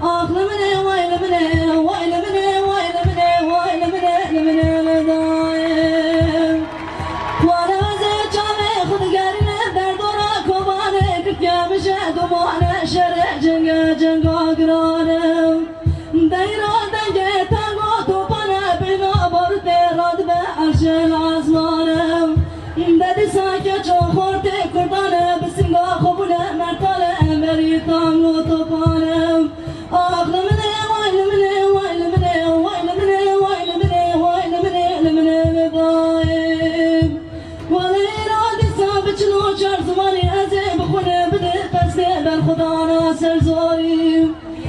آخلمني ويلمني ويلمني ويلمني ويلمني لدايم وانا وزي جامي خود قرني دردورا كوباني كفيا مشهد وموانا شرع جنگا جنگا قرانم دايرو دنگي تانگو توبانا بينا بارده راد به عرش العزمانم دادی ساکه چون خورده کردانه بسنگا خوبونه مرتاله امری تانگو توپانم آخلمنه ویلمنه ویلمنه ویلمنه ویلمنه ویلمنه لمنه لدایم ولی ارادی ثابت چلو چار زمانی ازه بخونه بده پسته بر خدانا سرزاریم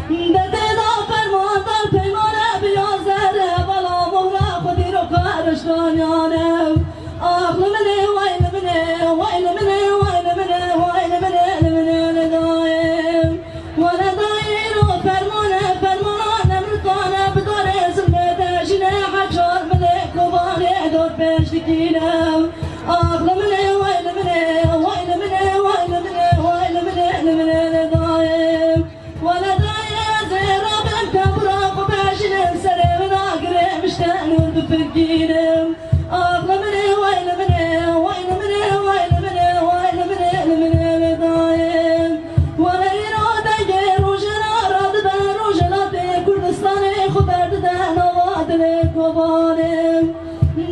دده دا فرمان دار پیمانه بیازده بالا مهره خودی رو کارشتانیانم آخلمنه ویلمنه ویلمنه ویلمنه ویلمنه لمنه لدایم ولدایر و فرمانه فرمانه نمرتانه بداره زلمه دشینه حجار ملک و بانه دور پیش دکینم آخلمنه ویلمنه ویلمنه ویلمنه ویلمنه لمنه لدایم ولدایر زیرابم کبرا خوبشینم سره مناگره مشتنور بفرگینم آخلمنه ویلمنه ویلمنه ویلمنه ویلمنه لمنه لدایم ولی اراده روشنا راد به روشنا به کردستان خبرد ده نوادل کوبانم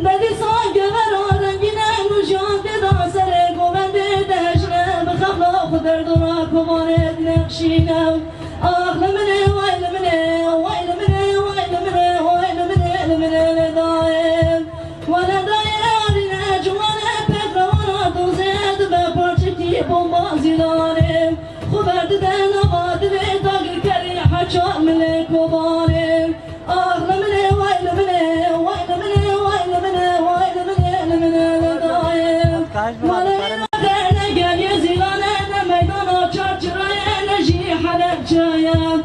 بدی سانگه ورا رنگینه نوشان دیدان سر گوبنده دشنه بخبلا خبرد را کوبانت نقشینم آخلمنه ویلمنه ویلمنه ویلمنه ویلمنه لمنه لدایم ولدایم جوانه پدروانا دوزد به پرچکی بومبازیدانم خبرد ده نوادل داگل کری حچا ملک و بانم آخلمنه ویلمنه ویلمنه ویلمنه ویلمنه لمنه لدایم ولی ارادرنه گل یزیلانه نه میدانا چارچرای نجی حلب چایم